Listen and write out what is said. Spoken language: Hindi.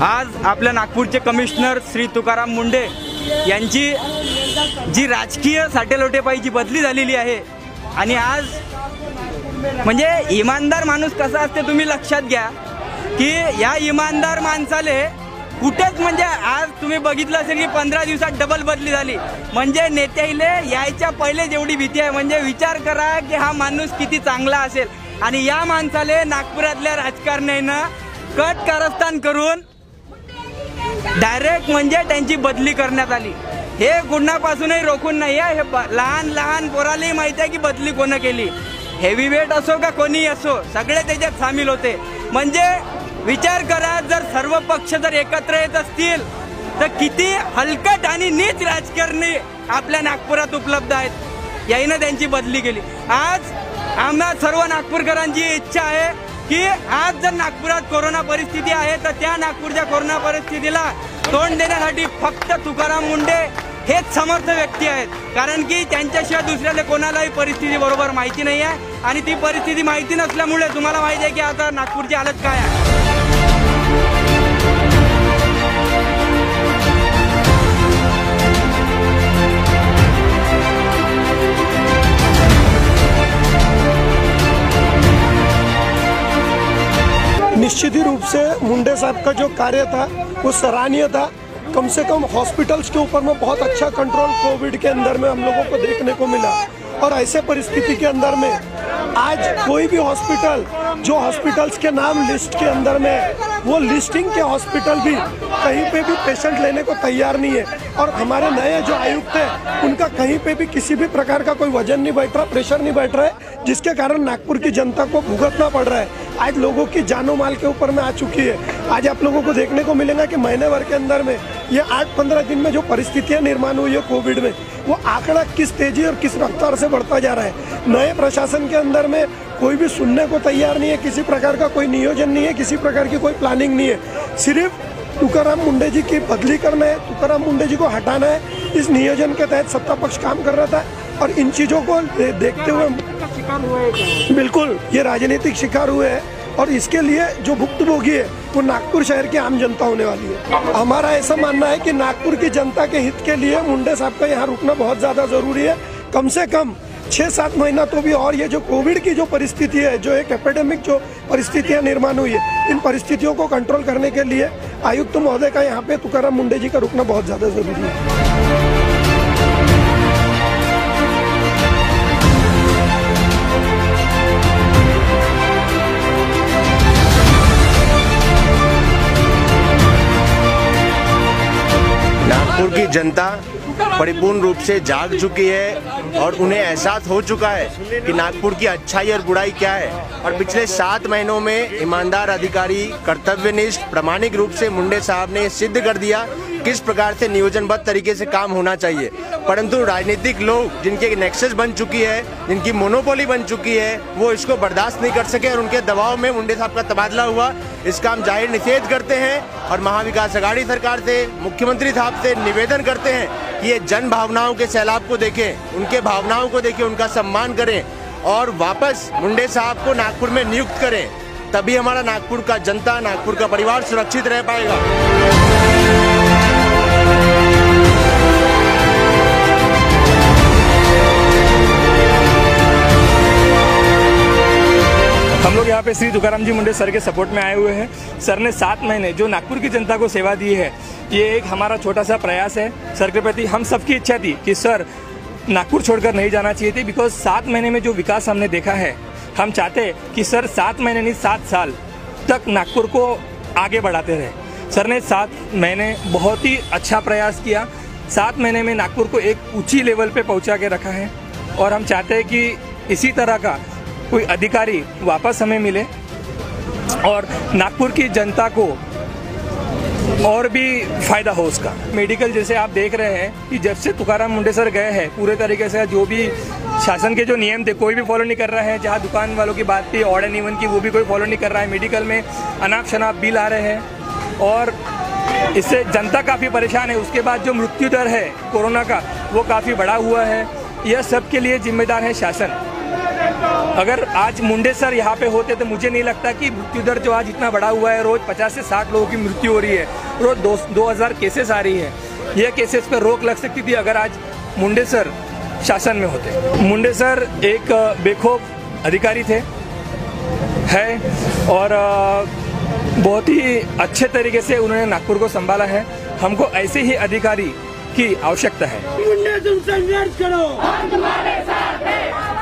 आज आपल्या नागपूरचे कमिशनर श्री तुकाराम मुंढे यांची जी राजकीय साटेलोटेपायीची बदली झालेली आहे आणि आज म्हणजे इमानदार माणूस कसा असते तुम्ही लक्षात घ्या की या इमानदार माणसाले कुठेच म्हणजे आज तुम्ही बघितलं असेल की 15 दिवसात डबल बदली झाली म्हणजे नेत्याले यायच्या पहिले जेवढी भीती आहे म्हणजे विचार करा की हा माणूस किती चांगला असेल आणि या माणसाले नागपुरातल्या राजकारण्यांना कट कारस्थान करून डायरेक्ट म्हणजे त्यांची बदली करण्यात आली। हे गुन्ह्यापासूनही रोखून नाही आहे, हे लहान लहान पोरालाही माहिती आहे की बदली कोण केली, हेवीवेट असो का कोणी असो सगळे त्याच्यात सामील होते। म्हणजे विचार करा जर सर्व पक्ष जर एकत्र येत असतील तर किती हलकट आणि नीच राजकारणी आपल्या नागपुरात उपलब्ध आहेत, याईनं त्यांची बदली केली। आज आम्हा सर्व नागपूरकरांची इच्छा आहे की आज जर नागपुरात कोरोना परिस्थिती आहे तर त्या नागपूरच्या कोरोना परिस्थितीला तोंड देण्यासाठी फक्त तुकाराम मुंढे हेच समर्थ व्यक्ती आहेत, कारण की त्यांच्याशिवाय दुसऱ्याला कोणालाही परिस्थिती बरोबर माहिती नाही आहे आणि ती परिस्थिती माहिती नसल्यामुळे तुम्हाला माहिती आहे की आता नागपूरची हालत काय आहे। निश्चित ही रूप से मुंडे साहब का जो कार्य था वो सराहनीय था। कम से कम हॉस्पिटल्स के ऊपर में बहुत अच्छा कंट्रोल कोविड के अंदर में हम लोगों को देखने को मिला और ऐसे परिस्थिति के अंदर में आज कोई भी हॉस्पिटल जो हॉस्पिटल्स के नाम लिस्ट के अंदर में वो लिस्टिंग के हॉस्पिटल भी कहीं पे भी पेशेंट लेने को तैयार नहीं है और हमारे नए जो आयुक्त हैं उनका कहीं पे भी किसी भी प्रकार का कोई वजन नहीं बैठ रहा, प्रेशर नहीं बैठ रहा है, जिसके कारण नागपुर की जनता को भुगतना पड़ रहा है। आज लोगों की जानो माल के ऊपर में आ चुकी है। आज आप लोगों को देखने को मिलेगा कि महीने भर के अंदर में ये 8-15 दिन में जो परिस्थितियां निर्माण हुई है कोविड में, वो आंकड़ा किस तेजी और किस रफ्तार से बढ़ता जा रहा है। नए प्रशासन के अंदर में कोई भी सुनने को तैयार नहीं है, किसी प्रकार का कोई नियोजन नहीं है, किसी प्रकार की कोई प्लानिंग नहीं है। सिर्फ तुकाराम मुंडे जी की बदली करना है, तुकाराम मुंडे जी को हटाना है। इस नियोजन के तहत सत्ता पक्ष काम कर रहा था और इन चीजों को देखते हुए बिल्कुल ये राजनीतिक शिकार हुए हैं और इसके लिए जो भुक्तभोगी है वो नागपुर शहर की आम जनता होने वाली है। हमारा ऐसा मानना है कि नागपुर की जनता के हित के लिए मुंडे साहब का यहाँ रुकना बहुत ज्यादा जरूरी है। कम से कम 6-7 महीना तो भी, और ये जो कोविड की जो परिस्थिति है, जो एक एपिडेमिक जो परिस्थितियां निर्माण हुई है, इन परिस्थितियों को कंट्रोल करने के लिए आयुक्त महोदय का यहाँ पे तुकाराम मुंडे जी का रुकना बहुत ज्यादा जरूरी है। नागपुर की जनता परिपूर्ण रूप से जाग चुकी है और उन्हें एहसास हो चुका है कि नागपुर की अच्छाई और बुराई क्या है और पिछले 7 महीनों में ईमानदार अधिकारी, कर्तव्यनिष्ठ, प्रामाणिक रूप से मुंडे साहब ने सिद्ध कर दिया किस प्रकार से नियोजनबद्ध तरीके से काम होना चाहिए। परंतु राजनीतिक लोग जिनके नेक्सस बन चुकी है, जिनकी मोनोपोली बन चुकी है, वो इसको बर्दाश्त नहीं कर सके और उनके दबाव में मुंडे साहब का तबादला हुआ। इसका हम जाहिर निषेध करते हैं और महाविकास अघाड़ी सरकार से, मुख्यमंत्री साहब से निवेदन करते हैं कि ये जन भावनाओं के सैलाब को देखें, उनके भावनाओं को देखें, उनका सम्मान करें और वापस मुंडे साहब को नागपुर में नियुक्त करें। तभी हमारा नागपुर का जनता, नागपुर का परिवार सुरक्षित रह पाएगा। हम लोग यहाँ पे श्री तुकाराम जी मुंडे सर के सपोर्ट में आए हुए हैं। सर ने 7 महीने जो नागपुर की जनता को सेवा दी है, ये एक हमारा छोटा सा प्रयास है। सर के प्रति हम सबकी इच्छा थी कि सर नागपुर छोड़कर नहीं जाना चाहिए थी, बिकॉज 7 महीने में जो विकास हमने देखा है, हम चाहते कि सर 7 महीने नहीं 7 साल तक नागपुर को आगे बढ़ाते रहे। सर ने 7 महीने बहुत ही अच्छा प्रयास किया। 7 महीने में नागपुर को एक ऊंची लेवल पे पहुंचा के रखा है और हम चाहते हैं कि इसी तरह का कोई अधिकारी वापस हमें मिले और नागपुर की जनता को और भी फायदा हो उसका। मेडिकल जैसे आप देख रहे हैं कि जब से तुकाराम मुंडे सर गए हैं, पूरे तरीके से जो भी शासन के जो नियम थे कोई भी फॉलो नहीं कर रहा है। जहाँ दुकान वालों की बात थी ऑड एंड इवन की, वो भी कोई फॉलो नहीं कर रहा है। मेडिकल में अनाप शनाप बिल आ रहे हैं और इससे जनता काफ़ी परेशान है। उसके बाद जो मृत्यु दर है कोरोना का, वो काफ़ी बढ़ा हुआ है। यह सब के लिए जिम्मेदार है शासन। अगर आज मुंडे सर यहाँ पे होते तो मुझे नहीं लगता कि मृत्यु दर जो आज इतना बढ़ा हुआ है, रोज 50 से 60 लोगों की मृत्यु हो रही है, रोज 2000 केसेस आ रही है। ये केसेस पे रोक लग सकती थी अगर आज मुंडे सर शासन में होते। मुंडे सर एक बेखौफ अधिकारी थे और बहुत ही अच्छे तरीके से उन्होंने नागपुर को संभाला है। हमको ऐसे ही अधिकारी की आवश्यकता है। मुंडे तुम संघर्ष करो, हम तुम्हारे साथ हैं।